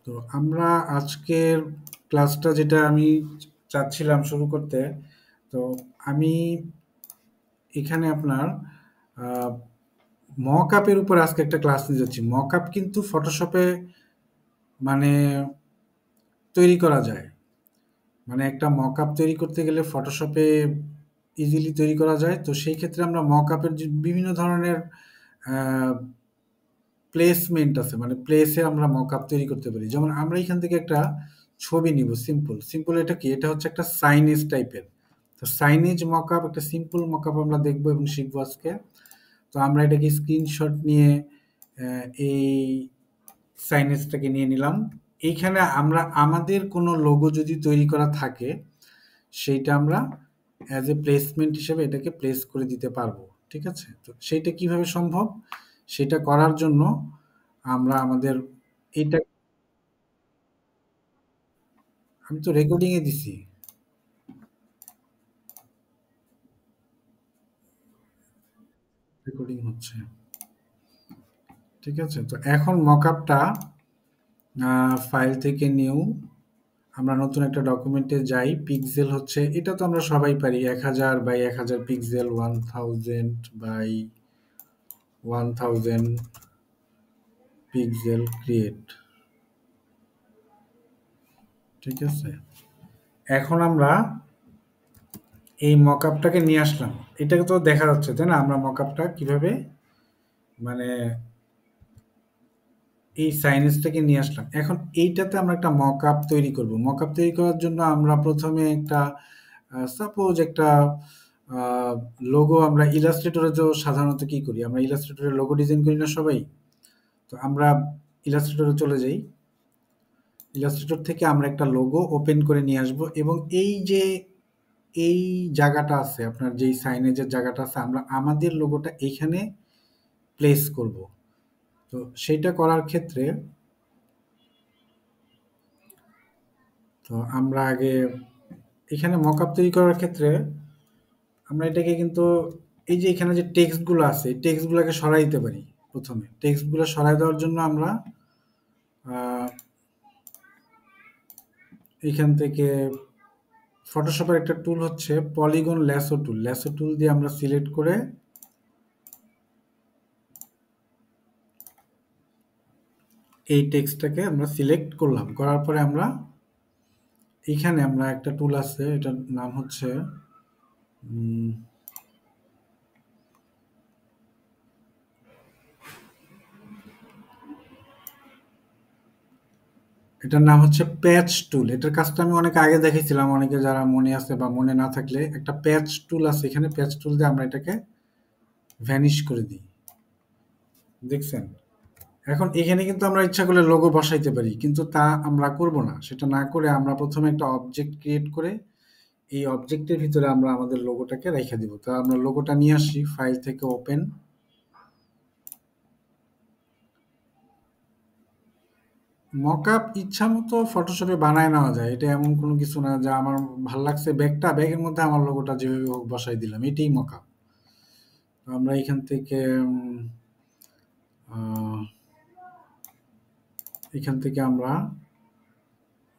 তো আমরা আজকের ক্লাসটা যেটা আমি চাচ্ছিলাম শুরু করতে, তো আমি এখানে আপনার মক আপের উপর আজকে একটা ক্লাস নিয়ে যাচ্ছি। মক আপ কিন্তু ফটোশপে মানে তৈরি করা যায়। মানে একটা মক আপ তৈরি করতে গেলে ফটোশপে ইজিলি তৈরি করা যায়। তো সেই ক্ষেত্রে আমরা মক আপের বিভিন্ন ধরনের প্লেসমেন্ট আছে, মানে প্লেসে আমরা মক আপ তৈরি করতে পারি। যেমন আমরা এখান থেকে একটা ছবি নিব, সিম্পল সিম্পল। এটা কি? এটা হচ্ছে একটা সাইনেজ টাইপের। তো সাইনেজ মক আপ, একটা সিম্পল মক আপ আমরা দেখবো এবং শিখবো আজকে। তো আমরা এটাকে স্ক্রিনশট নিয়ে এই সাইনেজটাকে নিয়ে নিলাম। এইখানে আমরা আমাদের কোনো লোগো যদি তৈরি করা থাকে, সেইটা আমরা অ্যাজ এ প্লেসমেন্ট হিসেবে এটাকে প্লেস করে দিতে পারবো। ঠিক আছে? তো সেইটা কিভাবে সম্ভব? সেটা করার জন্য আমরা আমাদের এইটা, আমি তো রেকর্ডিং এ দিছি। রেকর্ডিং হচ্ছে। ঠিক আছে? তো এখন মকআপটা ফাইল থেকে নিউ, আমরা নতুন একটা ডকুমেন্টে যাই। পিক্সেল হচ্ছে, এটা তো আমরা সবাই পারি, 1000 by 1000 pixel, 1000 by 1000 pixel create. ঠিক আছে? এখন আমরা এই মকআপটাকে নিয়ে আসলাম। এটাকে তো দেখা যাচ্ছে তাই না, আমরা মকআপটা কিভাবে মানে এই সাইনেজটাকে নিয়ে আসলাম। এখন এইটাতে আমরা একটা মকআপ তৈরি করব। মকআপ তৈরি করার জন্য আমরা প্রথমে একটা সাপোজ একটা লোগো, আমরা ইলাস্ট্রেটরে তো সাধারণত কি করি, আমরা ইলাস্ট্রেটরে লোগো ডিজাইন করি না সবাই? তো আমরা ইলাস্ট্রেটরে চলে যাই। ইলাস্ট্রেটর থেকে আমরা একটা লোগো ওপেন করে নিয়ে আসব এবং এই যে এই জায়গাটা আছে, আপনার যেই সাইনেজের জায়গাটা আছে, আমরা আমাদের লোগোটা এইখানে প্লেস করব। তো সেইটা করার ক্ষেত্রে তো আমরা আগে এখানে মকআপ তৈরি করার ক্ষেত্রে আমরা এটাকে কিন্তু এই যে এখানে যে টেক্সটগুলো আছে, এই টেক্সটগুলোকে সরাই দিতে পারি। প্রথমে টেক্সটগুলো সরাই দেওয়ার জন্য আমরা আহ, এখান থেকে ফটোশপের একটা টুল হচ্ছে পলিগন ল্যাসো টুল। ল্যাসো টুল দিয়ে আমরা সিলেক্ট করে এই টেক্সটটাকে আমরা সিলেক্ট করলাম। করার পরে আমরা এখানে আমরা একটা টুল আছে, এটার নাম হচ্ছে উম, এটার নাম হচ্ছে প্যাচ টুল। এটার কাজটা আমি অনেক আগে দেখেছিলাম, অনেকে যারা মনে আছে বা মনে না থাকলে, একটা প্যাচ টুল আছে এখানে। প্যাচ টুল দিয়ে আমরা এটাকে ভ্যানিশ করে দিই। দেখছেন? এখন এখানে কিন্তু আমরা ইচ্ছা করলে লোগো বসাইতে পারি, কিন্তু তা আমরা করব না। সেটা না করে আমরা প্রথমে একটা অবজেক্ট ক্রিয়েট করে এই অবজেক্টের ভিতরে আমরা আমাদের লোগোটাকে রেখে দিব। তো আমরা লোগোটা নিয়ে আসি, ফাইল থেকে ওপেন। মকআপ ইচ্ছা মতো ফটোশপে বানায় নেওয়া যায়, এটা এমন কোনো কিছু না। যা আমার ভাল লাগছে ব্যাগটা, ব্যাগের মধ্যে আমার লোগোটা যেভাবে হোক বসাই দিলাম, এটাই মকআপ। আমরা এখান থেকে আহ, এখান থেকে আমরা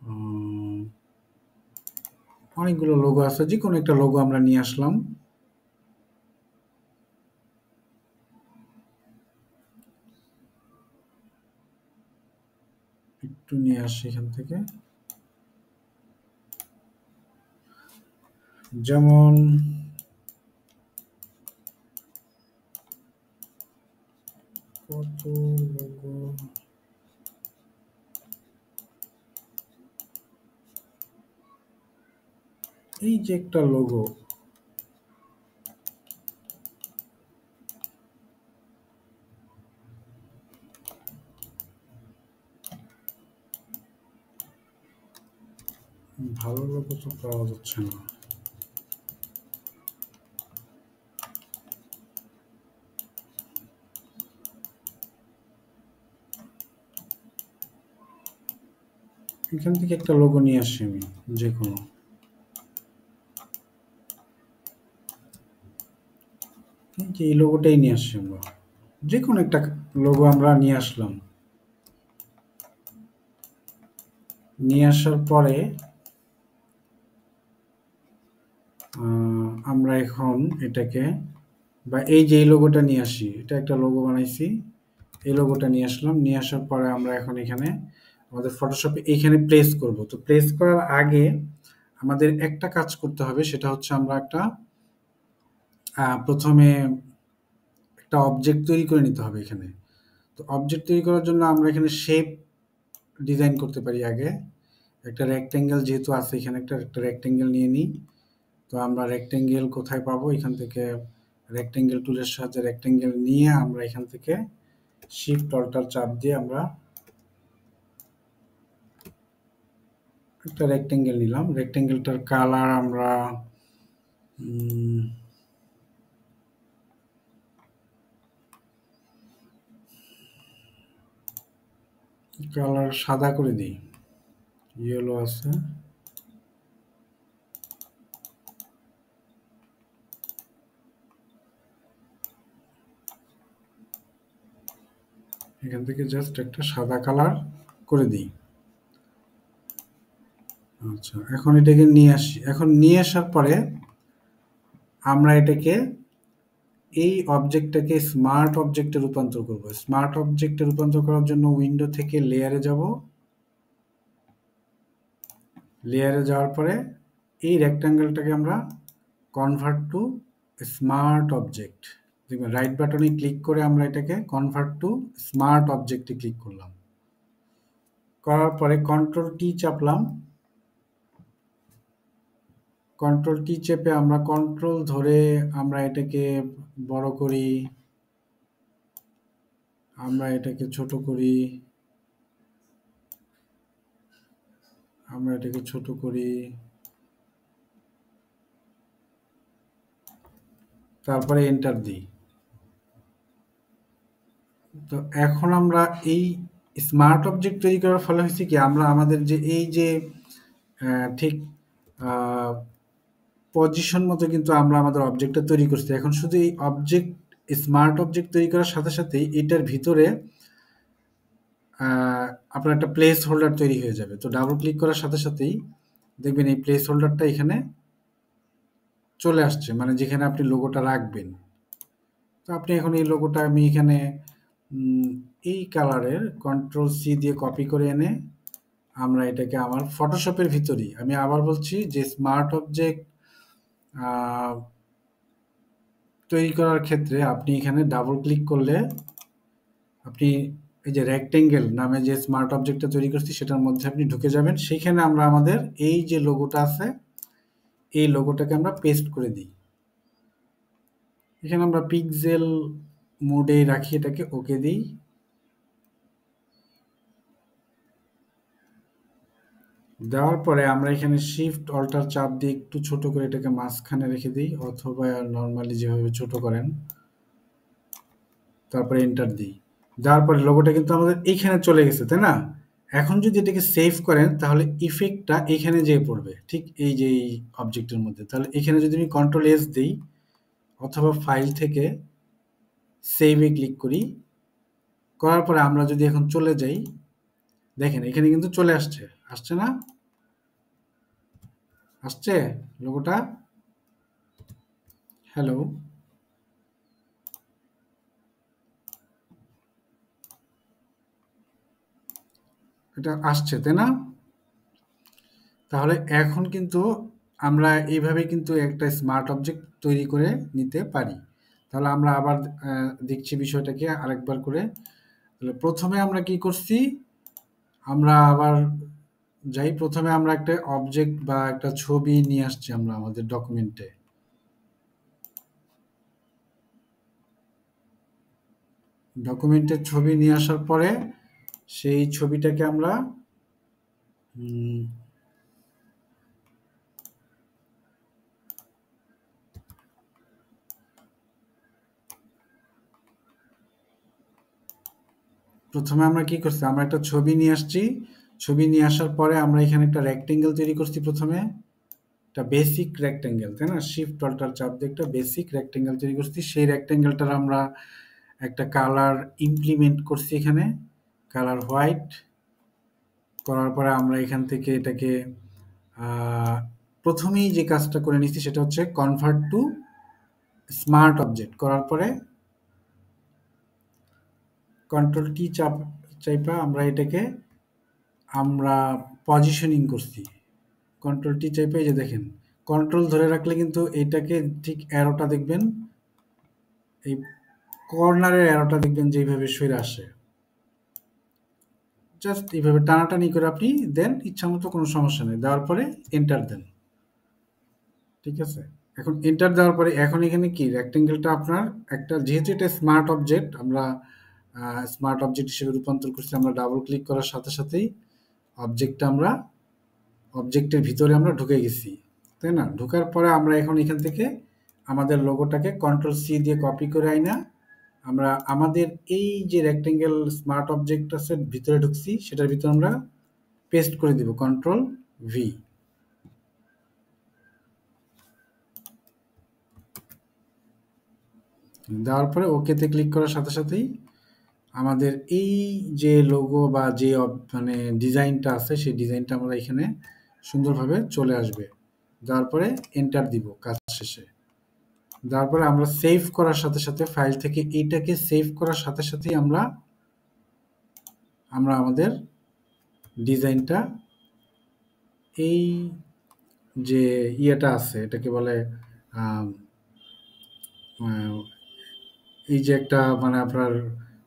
উম, অনেকগুলো লোগো আছে, যে কোনো একটা লোগো আমরা নিয়ে আসলাম। একটু নিয়ে আসি এখান থেকে। যেমন কত লোগো, এই যে একটা লোগো, ভালো লোগো তো পাওয়া যাচ্ছে না। এখান থেকে একটা লোগো নিয়ে আসি আমি, যে কোনো। এই যে এই লোগোটাই নিয়ে আসছি আমরা, যে কোনো একটা লোগো আমরা নিয়ে আসলাম। নিয়ে আসার পরে আমরা এখন এটাকে বা এই যে এই লোগোটা নিয়ে আসি, এটা একটা লোগো বানাইছি, এই লোগোটা নিয়ে আসলাম, নিয়ে আসার পরে আমরা এখন এখানে আমাদের ফটোশপে এইখানে প্লেস করব। তো প্লেস করার আগে আমাদের একটা কাজ করতে হবে, সেটা হচ্ছে আমরা একটা প্রথমে একটা অবজেক্ট তৈরি করে নিতে হবে এখানে। তো অবজেক্ট তৈরি করার জন্য আমরা এখানে শেপ ডিজাইন করতে পারি আগে। একটা রেক্টেঙ্গেল যেহেতু আছে এখানে, একটা রেক্টেঙ্গেল নিয়ে নিই। তো আমরা রেক্টেঙ্গেল কোথায় পাবো, এখান থেকে রেক্টেঙ্গেল টুলের সাহায্যে রেক্টেঙ্গেল নিয়ে আমরা এখান থেকে শিফট অল্টার চাপ দিয়ে আমরা একটা রেক্টেঙ্গেল নিলাম। রেক্টেঙ্গেলটার কালার আমরা কালার সাদা করে দিই, ইয়েলো আছে। এখান থেকে জাস্ট একটা সাদা কালার করে দিই। আচ্ছা, এখন এটাকে নিয়ে আসি। এখন নিয়ে আসার পরে আমরা এটাকে এই অবজেক্টটাকে স্মার্ট অবজেক্টে রূপান্তর করব। স্মার্ট অবজেক্টে রূপান্তর করার জন্য উইন্ডো থেকে লেয়ারে যাব। লেয়ারে যাওয়ার পরে এই রেক্ট্যাঙ্গেলটাকে আমরা কনভার্ট টু স্মার্ট অবজেক্ট, দেখবেন রাইট বাটনে ক্লিক করে আমরা এটাকে কনভার্ট টু স্মার্ট অবজেক্টে ক্লিক করলাম। করার পরে কন্ট্রোল টি চাপলাম। কন্ট্রোল টি চেপে আমরা কন্ট্রোল ধরে আমরা এটাকে বড় করি, আমরা এটাকে ছোট করি, আমরা এটাকে ছোট করি, তারপরে এন্টার দিই। তো এখন আমরা এই স্মার্ট অবজেক্ট তৈরি করার ফলে হয়েছে কি, আমরা আমাদের যে এই যে ঠিক পজিশন মতো কিন্তু আমরা আমাদের অবজেক্টটা তৈরি করছি। এখন শুধু এই অবজেক্ট, স্মার্ট অবজেক্ট তৈরি করার সাথে সাথেই এটার ভিতরে আপনার একটা প্লেস হোল্ডার তৈরি হয়ে যাবে। তো ডাবল ক্লিক করার সাথে সাথেই দেখবেন এই প্লেস হোল্ডারটা এখানে চলে আসছে, মানে যেখানে আপনি লোগোটা রাখবেন। তো আপনি এখন এই লোগোটা আমি এখানে এই কালারের কন্ট্রোল সি দিয়ে কপি করে এনে আমরা এটাকে আমার ফটোশপের ভিতরেই, আমি আবার বলছি যে স্মার্ট অবজেক্ট তৈরি করার ক্ষেত্রে আপনি এখানে ডাবল ক্লিক করলে আপনি এই যে রেক্টেঙ্গেল নামে যে স্মার্ট অবজেক্টটা তৈরি করছি সেটার মধ্যে আপনি ঢুকে যাবেন। সেইখানে আমরা আমাদের এই যে লোগোটা আছে এই লোগোটাকে আমরা পেস্ট করে দিই। এখানে আমরা পিক্সেল মোডে রাখি, এটাকে ওকে দিই। দেওয়ার পরে আমরা এখানে শিফট অল্টার চাপ দিয়ে একটু ছোট করে এটাকে মাঝখানে রেখে দিই, অথবা নর্মালি যেভাবে ছোট করেন, তারপরে এন্টার দিই। দেওয়ার পরে লোগোটা কিন্তু আমাদের এইখানে চলে গেছে, তাই না? এখন যদি এটাকে সেভ করেন তাহলে ইফেক্টটা এখানে যেয়ে পড়বে, ঠিক এই যে এই অবজেক্টের মধ্যে। তাহলে এখানে যদি আমি কন্ট্রোল এস দিই অথবা ফাইল থেকে সেভে ক্লিক করি, করার পরে আমরা যদি এখন চলে যাই, দেখেন এখানে কিন্তু চলে আসছে, আসছে না? আসছে লোগোটা? হ্যালো, এটা আসছে তাই না? তাহলে এখন কিন্তু আমরা এইভাবে কিন্তু একটা স্মার্ট অবজেক্ট তৈরি করে নিতে পারি। তাহলে আমরা আবার দেখছি বিষয়টাকে আরেকবার করে। তাহলে প্রথমে আমরা কি করছি, আমরা আবার যাই, প্রথমে আমরা একটা অবজেক্ট বা একটা ছবি নিয়ে আসছি আমরা আমাদের ডকুমেন্টে। ডকুমেন্টের ছবি নিয়ে আসার পরে সেই ছবিটাকে আমরা প্রথমে আমরা কি করছি, আমরা একটা ছবি নিয়ে আসছি। ছবি নিয়ে আসার পরে আমরা এখানে একটা রেক্টেঙ্গেল তৈরি করছি। প্রথমে একটা বেসিক রেক্টেঙ্গেল, তাই না? শিফট অল্টার চাপ দিয়ে একটা বেসিক রেক্টেঙ্গেল তৈরি করছি। সেই রেক্টেঙ্গেলটার আমরা একটা কালার ইমপ্লিমেন্ট করছি এখানে, কালার হোয়াইট করার পরে আমরা এখান থেকে এটাকে প্রথমেই যে কাজটা করে নিচ্ছি সেটা হচ্ছে কনভার্ট টু স্মার্ট অবজেক্ট করার পরে কন্ট্রোল টি চাইপা আমরা এটাকে আমরা পজিশনিং করছি। কন্ট্রোল টি চাইপা এই যে দেখেন কন্ট্রোল ধরে রাখলে কিন্তু এটাকে ঠিক অ্যারোটা দেখবেন, এই কর্নারের অ্যারোটা দেখবেন যে এইভাবে সরে আসে। জাস্ট এইভাবে টানাটানি করে আপনি দেন, ইচ্ছা মতো কোনো সমস্যা নেই, দেওয়ার পরে এন্টার দেন। ঠিক আছে, এখন এন্টার দেওয়ার পরে এখন এখানে কি রেক্টেঙ্গেলটা আপনার একটা, যেহেতু এটা স্মার্ট অবজেক্ট, আমরা স্মার্ট অবজেক্ট হিসেবে রূপান্তর করছি, আমরা ডাবল ক্লিক করার সাথে সাথেই অবজেক্টটা আমরা অবজেক্টের ভিতরে আমরা ঢুকে গেছি, তাই না? ঢোকার পরে আমরা এখন এখান থেকে আমাদের লোগোটাকে কন্ট্রোল সি দিয়ে কপি করে আইনা আমরা আমাদের এই যে রেক্টেঙ্গেল স্মার্ট অবজেক্ট আছে ভিতরে ঢুকছি সেটার ভিতরে আমরা পেস্ট করে দিব কন্ট্রোল ভি। দেওয়ার পরে ওকেতে ক্লিক করার সাথে সাথেই আমাদের এই যে লোগো বা যে মানে ডিজাইনটা আছে সেই ডিজাইনটা আমরা এখানে সুন্দরভাবে চলে আসবে। দেওয়ার পরে এন্টার দিব কাজ শেষে। দেওয়ার পরে আমরা সেভ করার সাথে সাথে ফাইল থেকে এইটাকে সেভ করার সাথে সাথেই আমরা আমরা আমাদের ডিজাইনটা এই যে ইয়েটা আছে এটাকে বলে আম, আহ, এই যে একটা মানে আপনার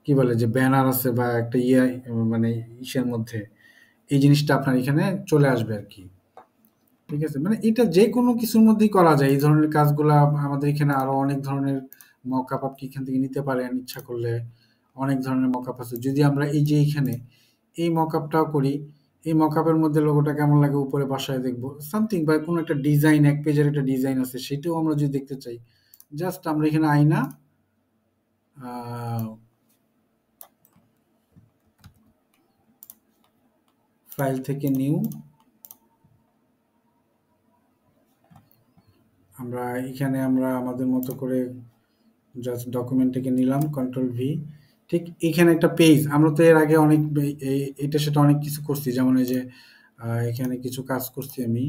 কি বলে যে ব্যানার আছে বা একটা ইয়ে মানে ইসের মধ্যে এই জিনিসটা আপনার এখানে চলে আসবে আর কি। ঠিক আছে, মানে এটা যে কোনো কিছুর মধ্যেই করা যায় এই ধরনের কাজগুলা। আমাদের এখানে আরো অনেক ধরনের মকআপ আপনি এখান থেকে নিতে পারেন ইচ্ছা করলে। অনেক ধরনের মকআপ আছে। যদি আমরা এই যে এখানে এই মকআপটাও করি, এই মকআপের মধ্যে লোগোটা কেমন লাগে উপরে বাসায় দেখবো সামথিং, বা কোনো একটা ডিজাইন, এক পেজের একটা ডিজাইন আছে সেটাও আমরা যদি দেখতে চাই, জাস্ট আমরা এখানে আইনা ফাইল থেকে নিউ, আমরা এখানে আমরা আমাদের মতো করে জাস্ট ডকুমেন্ট থেকে নিলাম কন্ট্রোল ভি। ঠিক এখানে একটা পেজ, আমরা তো এর আগে অনেক এটা সেটা অনেক কিছু করছি, যেমন এই যে এখানে কিছু কাজ করছি আমি।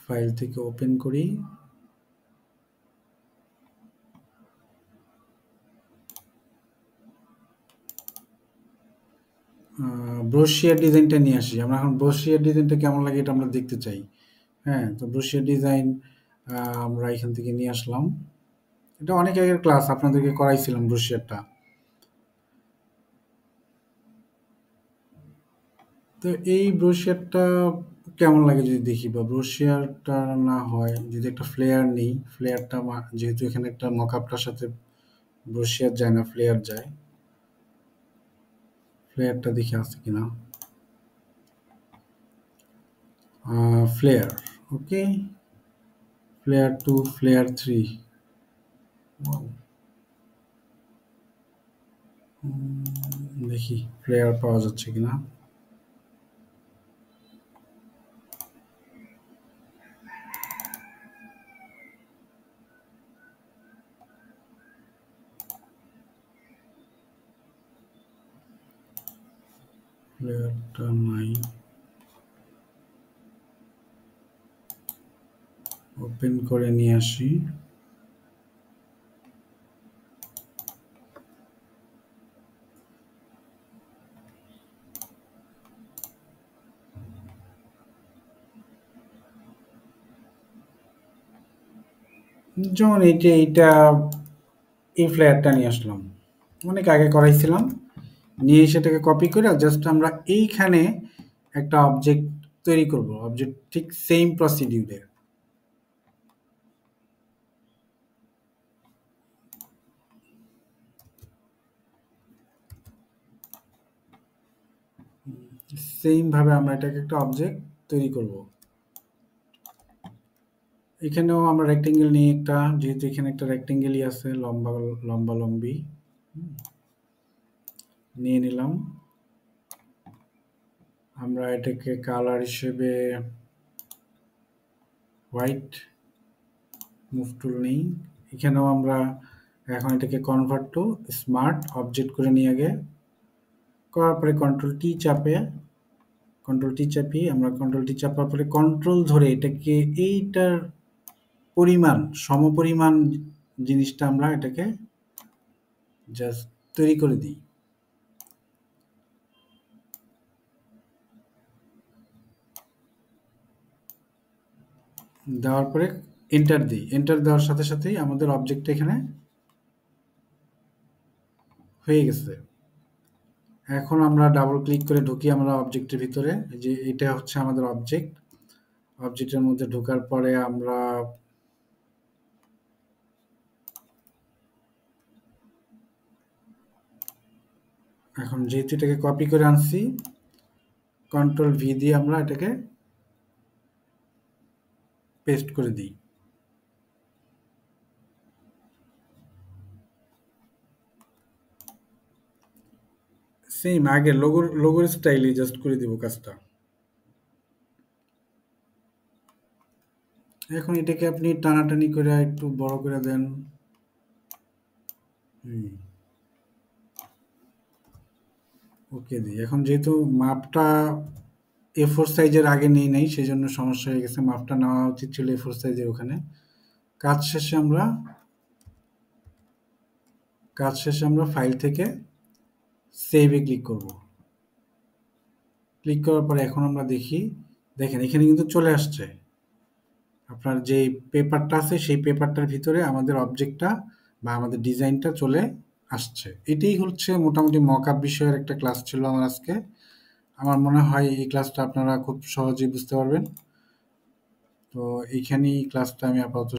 ফাইল থেকে ওপেন করি, ব্রোশিয়ার ডিজাইনটা নিয়ে আসি। আমরা এখন ব্রোশিয়ার ডিজাইনটা কেমন লাগে এটা আমরা দেখতে চাই। হ্যাঁ, তো ব্রোশিয়ার ডিজাইন আমরা এখান থেকে নিয়ে আসলাম। এটা অনেক আগের ক্লাস, আপনাদেরকে করাইছিলাম ব্রোশিয়ারটা। তো এই ব্রোশিয়ারটা কেমন লাগে যদি দেখি, বা ব্রোশিয়ারটা না হয় যদি একটা ফ্লেয়ার নেই, ফ্লেয়ারটা যেহেতু এখানে একটা মকআপটার সাথে ব্রোশিয়ার যায় না, ফ্লেয়ার যায়। ফ্লেয়ারটা দেখি আছে কিনা। ফ্লেয়ার, ওকে, ফ্লেয়ার টু, ফ্লেয়ার থ্রি, দেখি ফ্লেয়ার পাওয়া যাচ্ছে কিনা। ফ্লেয়ারটা নাই, ওপেন করে নিয়ে আসি। যেমন এইটা এই ফ্লেয়ারটা নিয়ে আসলাম, অনেক আগে করাইছিলাম। নিয়ে সেটাকে কপি করে জাস্ট আমরা এইখানে একটা অবজেক্ট তৈরি করব, অবজেক্ট ঠিক সেম প্রসিডিউরে। সেম ভাবে আমরা এটাকে একটা অবজেক্ট তৈরি করব। এখানেও আমরা রেক্টেঙ্গেল নিয়ে একটা, যেহেতু এখানে একটা রেক্টেঙ্গেলই আছে, লম্বা লম্বা লম্বি নিয়ে নিলাম। আমরা এটাকে কালার হিসেবে হোয়াইট, মুভ টুল নেই। এখানেও আমরা এখন এটাকে কনভার্ট টু স্মার্ট অবজেক্ট করে নিয়ে আগে করার পরে কন্ট্রোল টি চাপার পরে কন্ট্রোল ধরে এটাকে এইটার সমপরিমাণ জিনিসটা আমরা এটাকে জাস্ট তৈরি করে দিই। দেওয়ার পরে এন্টার দিই। এন্টার দেওয়ার সাথে সাথেই আমাদের অবজেক্টটা এখানে হয়ে গেছে। এখন আমরা ডাবল ক্লিক করে ঢুকি আমরা অবজেক্টের ভিতরে, যে এটা হচ্ছে আমাদের অবজেক্ট। অবজেক্টের মধ্যে ঢোকার পরে আমরা এখন যেহেতু এটাকে কপি করে আনছি, কন্ট্রোল ভি দিয়ে আমরা এটাকে পেস্ট করে দিই। সেম আগে লোগোর স্টাইলে জাস্ট করে দিব কাজটা। এখন এটাকে আপনি টানাটানি করে একটু বড় করে দেন। ওকে দিই। এখন যেহেতু মাপটা A4 সাইজের আগে নেই নাই, সেই জন্য সমস্যা হয়ে গেছে। মাপটা নেওয়া উচিত ছিল A4 সাইজের ওখানে। কাজ শেষে আমরা ফাইল থেকে সেভে ক্লিক করব। ক্লিক করার পরে এখন আমরা দেখেন এখানে কিন্তু চলে আসছে। আপনার যে পেপারটা আছে সেই পেপারটার ভিতরে আমাদের অবজেক্টটা বা আমাদের ডিজাইনটা চলে আসছে। এটাই হচ্ছে মোটামুটি মকআপ বিষয়ের একটা ক্লাস ছিল আমার আজকে। আমার মনে হয় এই ক্লাসটা আপনারা খুব সহজেই বুঝতে পারবেন। তো এইখানেই ক্লাসটা আমি আপাতত